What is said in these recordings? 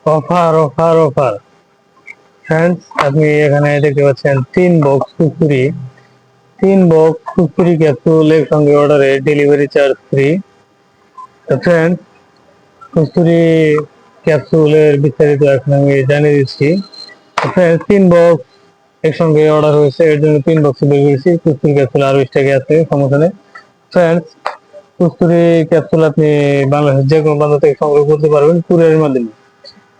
Offer offer offer friends, আপনি এখানে দেখতে পাচ্ছেন 3 বক্স কুরকুরি। 3 বক্স কুরকুরি ক্যাপসুল এর সঙ্গে অর্ডারে ডেলিভারি চার্জ ফ্রি। তো ফ্রেন্ডস, কস্তুরি ক্যাপসুলের বিস্তারিত এখন আমি জানিয়ে দিচ্ছি। ফ্রেন্ডস, 3 বক্স একসঙ্গে অর্ডার হয়েছে, এর জন্য 3 বক্স বের করেছি। কস্তুরি ক্যাপসুল আরো স্টকে আছে, সমস্যা নেই। ফ্রেন্ডস, কস্তুরি ক্যাপসুল আপনি বাংলাদেশের যে কোনো প্রান্ত থেকে সংগ্রহ করতে পারবেন কুরিয়ারের মাধ্যমে।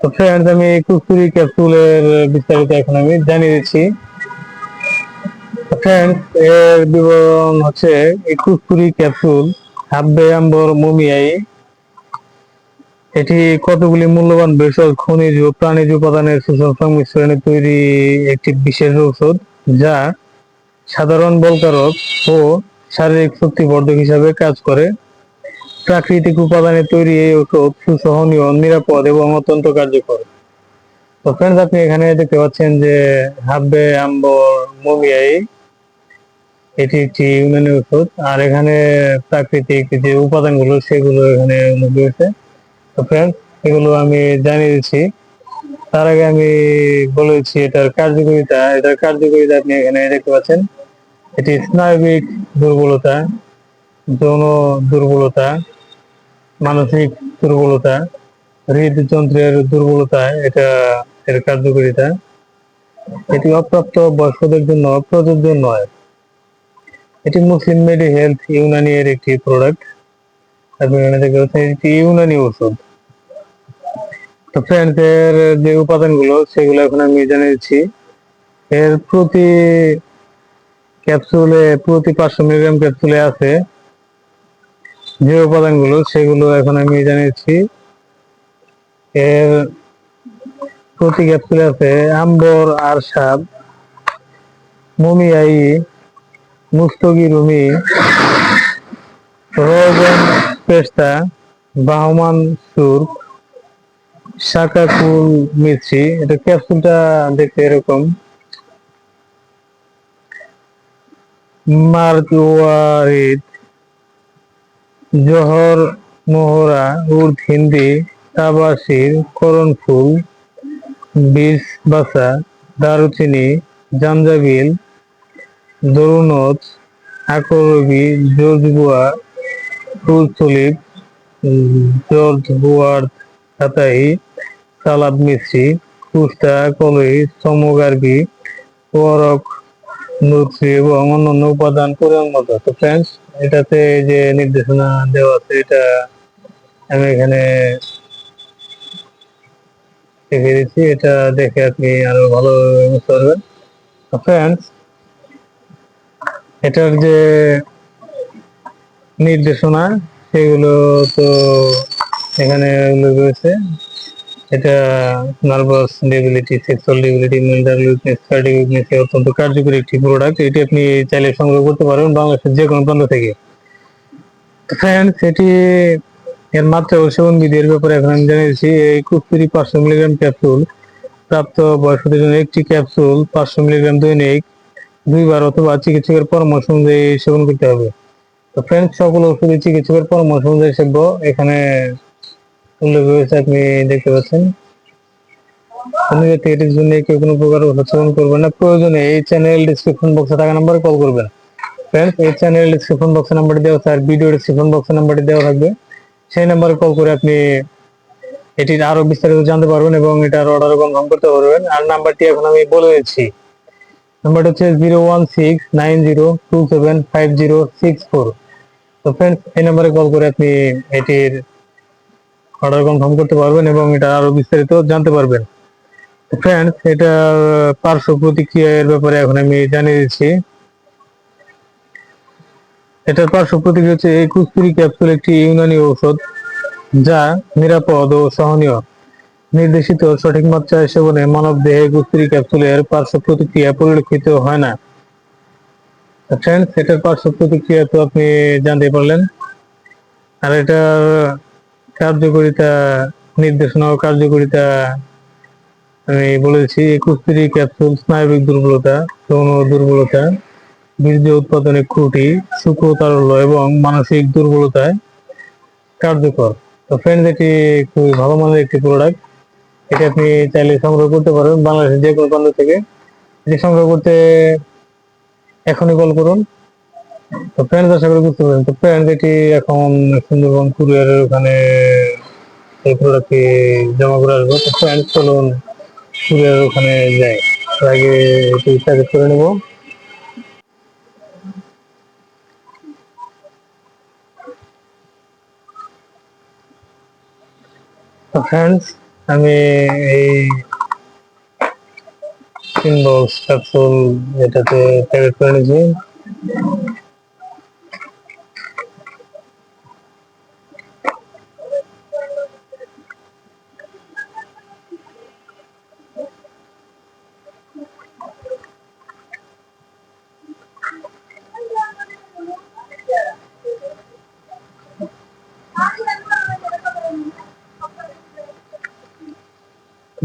তো ফ্রেন্ডস, আমি কস্তুরি ক্যাপসুলের বিস্তারিত এখন আমি জানিয়ে দিচ্ছি। ফ্রেন্ডস, এর বিবরণ হচ্ছে এই কস্তুরি ক্যাপসুল হাব্বে আম্বর মুমিয়াই। এটি কতগুলি মূল্যবান ভেষজ, খনিজ ও প্রাণীজ উপাদানের সুষম সংমিশ্রণে তৈরি একটি বিশেষ ঔষধ, যা সাধারণ বলকারক ও শারীরিক শক্তিবর্ধক হিসাবে কাজ করে। প্রাকৃতিক উপাদানে তৈরি এই ঔষধ সুসহনীয়, নিরাপদ এবং অত্যন্ত কার্যকর। তো ফ্রেন্ডস, আপনি এখানে দেখতে পাচ্ছেন যে হাব্বে আম্বর মুমিয়াই, এটি একটি ইউনানি ওষুধ। আর এখানে প্রাকৃতিক যে উপাদানগুলো সেগুলো এখানে রয়েছে। তো ফ্রেন্ডস, এগুলো আমি জানিয়ে দিচ্ছি। তার আগে আমি বলেছি এটার কার্যকারিতা আপনি এখানে দেখতে পাচ্ছেন। এটি স্নায়বিক দুর্বলতা, যৌন দুর্বলতা, মানসিক দুর্বলতা, হৃদযন্ত্রের দুর্বলতায় এটা এর কার্যকারিতা। এটি অপ্রাপ্ত বয়স্কদের জন্য প্রযোজ্য নয়। এটি মুসলিম মেডি হেলথ ইউনানি এর একটি প্রোডাক্ট। আপনি এখানে দেখতে পাচ্ছেন এটি ইউনানি ওষুধ। তো ফ্রেন্ডস, এর যে উপাদানগুলো সেগুলো এখন আমি জানিয়ে দিচ্ছি। এর প্রতি 500 মিলিগ্রাম ক্যাপসুলে আছে যে উপাদানগুলো সেগুলো এখন আমি জানিয়েছি। এর প্রতি ক্যাপসুলে আছে আম্বর আর সাব, মুমিয়াই, মুস্তগি রুমি, রোজন পেস্তা, বাহমান সুর, শাকাকুল মিশ্রি। এটা ক্যাপসুলটা দেখতে এরকম। মারওয়ারিদ, জহর মোহরা, উর্দ হিন্দি, তাবাসির, করণফুল, বীজবাসা, দারুচিনি, জাঞ্জাবিল, দরুনজ, আকরবি, জর্জবুয়া, তুলসুলিপ, জর্জ বুয়ার্দ কাতাই, সালাদ মিশ্রি, কুস্তা, কলই, সমগার্গি, ওয়ারক নুট্রি এবং অন্যান্য উপাদান পরিমাণ মতো। তো ফ্রেন্ডস, এটাতে যে নির্দেশনা দেওয়া আছে এটা আমি এখানে দেখে দিচ্ছি। এটা দেখে আপনি আরো ভালো বুঝতে পারবেন। তো ফ্রেন্ডস, এটার যে নির্দেশনা সেগুলো তো এখানে উল্লেখ রয়েছে। এটা nervous debility, sexual debility, mental weakness, cardiac weakness এ অত্যন্ত কার্যকরী একটি প্রোডাক্ট। এটি আপনি চাইলে সংগ্রহ করতে পারবেন বাংলাদেশের যে কোনো প্রান্ত থেকে। ফ্রেন্ডস, এটি এর মাত্রা ও সেবন বিধির ব্যাপারে এখন আমি জানিয়েছি। এই কুস্তুরি 500 মিলিগ্রাম ক্যাপসুল প্রাপ্ত বয়স্কদের জন্য একটি ক্যাপসুল 500 মিলিগ্রাম দৈনিক 2 বার অথবা চিকিৎসকের পরামর্শ অনুযায়ী সেবন করতে হবে। তো ফ্রেন্ডস, সকল ওষুধই চিকিৎসকের পরামর্শ অনুযায়ী সেব্য এখানে উল্লেখ রয়েছে, আপনি দেখতে পাচ্ছেন। এটির জন্য কেউ কোনো প্রকার ওষুধ সেবন করবেন না। প্রয়োজনে এই চ্যানেল ডিসক্রিপশন বক্সে থাকা নাম্বারে কল করবেন। ফ্রেন্ডস, এই চ্যানেল ডিসক্রিপশন বক্সে নাম্বারটি দেওয়া আছে আর ভিডিও ডিসক্রিপশন বক্সে নাম্বারটি দেওয়া থাকবে। সেই নাম্বারে কল করে আপনি এটির আরো বিস্তারিত জানতে পারবেন এবং এটার অর্ডার কনফার্ম করতে পারবেন। আর নাম্বারটি এখন আমি বলে দিচ্ছি। নাম্বারটি হচ্ছে 01690275064। তো ফ্রেন্ডস, এই নাম্বারে কল করে আপনি এটির অর্ডার কনফার্ম করতে পারবেন এবং এটা আরো বিস্তারিত জানতে পারবেন। ফ্রেন্ডস, এটার পার্শ্ব প্রতিক্রিয়ার ব্যাপারে এখন আমি জানিয়ে দিচ্ছি। এটার পার্শ্ব প্রতিক্রিয়া হচ্ছে এই কুস্তুরি ক্যাপসুল একটি ইউনানি ঔষধ, যা নিরাপদ ও সহনীয়। নির্দেশিত সঠিক মাত্রায় সেবনে মানব দেহে কুস্তুরি ক্যাপসুলের পার্শ্ব প্রতিক্রিয়া পরিলক্ষিত হয় না। ফ্রেন্ডস, এটার পার্শ্ব প্রতিক্রিয়া তো আপনি জানতে পারলেন। আর এটার কার্যকারিতা, নির্দেশনা ও কার্যকারিতা আমি বলেছি। কুস্তুরি ক্যাপসুল স্নায়বিক দুর্বলতা, যৌন দুর্বলতা, বীর্য উৎপাদনে ত্রুটি, শুক্রতারল্য এবং মানসিক দুর্বলতায় কার্যকর। তো ফ্রেন্ডস, এটি খুবই ভালো মানের একটি প্রোডাক্ট। এটা আপনি চাইলে সংগ্রহ করতে পারবেন বাংলাদেশের যে কোনো প্রান্ত থেকে। এটি সংগ্রহ করতে এখনই কল করুন। তো ফ্রেন্ডস, আশা করি বুঝতে পারেন। তো ফ্রেন্ডস, এটি এখন সুন্দরবন কুরিয়ারের ওখানে এই প্রোডাক্টটি জমা করে আসবো। তো ফ্রেন্ডস, চলুন কুরিয়ারের ওখানে যাই। তার আগে এটি প্যাকেট করে নেব। তো ফ্রেন্ডস, আমি এই 3 বক্স ক্যাপসুল এটাতে প্যাকেট করে নিয়েছি।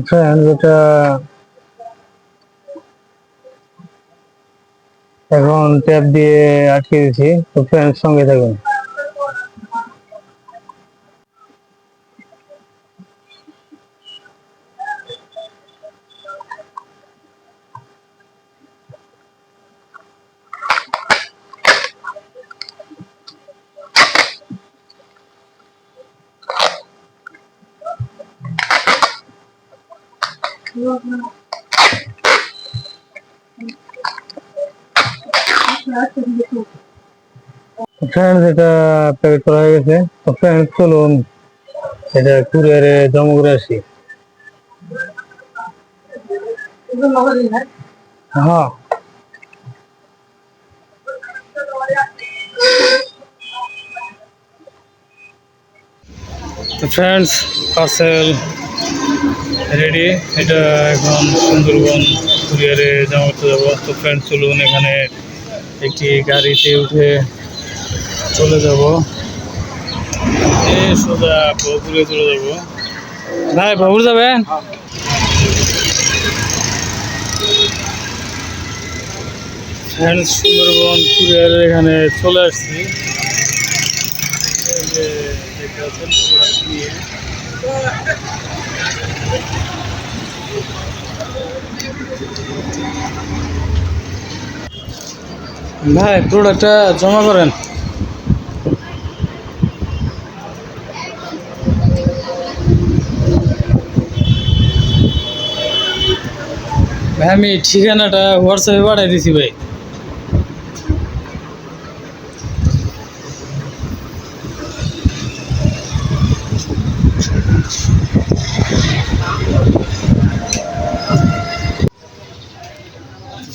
ফ্রেন্ডস, এটা এখন ট্যাপ দিয়ে আটকে দিয়েছি। তো ফ্রেন্ডস, সঙ্গে থাকুন। ফ্রেন্ডস, এটা প্যাকেট করা হয়ে গেছে। তো ফ্রেন্ডস, চলুন এটা কুরিয়ারে জমা করে আসি। হ্যাঁ, তো ফ্রেন্ডস, পার্সেল রেডি। এটা এখন সুন্দরবন কুরিয়ারে জমা করতে যাবো। তো ফ্রেন্ডস, চলুন এখানে একটি গাড়িতে উঠে চলে যাব। সোজা বগুড়ে চলে যাবো। ভাই, বগুড়ে যাবেন? ফ্রেন্ডস, সুন্দরবন কুরিয়ারের এখানে চলে আসছি। এই যে দেখতে পাচ্ছেন প্রোডাক্ট নিয়ে। ভাই, প্রোডাক্টটা জমা করেন। ভাই, আমি ঠিকানাটা হোয়াটসঅ্যাপে পাঠিয়ে দিছি ভাই।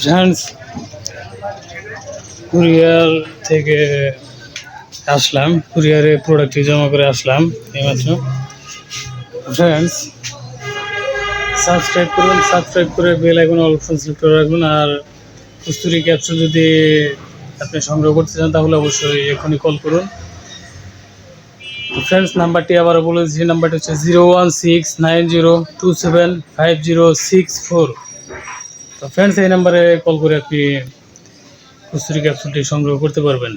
ফ্রেন্ডস, কুরিয়ার থেকে আসলাম, কুরিয়ারে প্রোডাক্টটি জমা করে আসলাম এইমাত্র। ফ্রেন্ডস, সাবস্ক্রাইব করুন, সাবস্ক্রাইব করে বেল আইকন অপশন সিলেক্ট করে রাখুন। আর কস্তুরী ক্যাপসুল যদি আপনি সংগ্রহ করতে চান তাহলে অবশ্যই এখনই কল করুন। ফ্রেন্ডস, নাম্বারটি আবারও বলে দিচ্ছি। নাম্বারটি হচ্ছে 01690275064। তো ফ্রেন্ডস, এই নাম্বারে কল করে আপনি কস্তুরী ক্যাপসুলটি সংগ্রহ করতে পারবেন।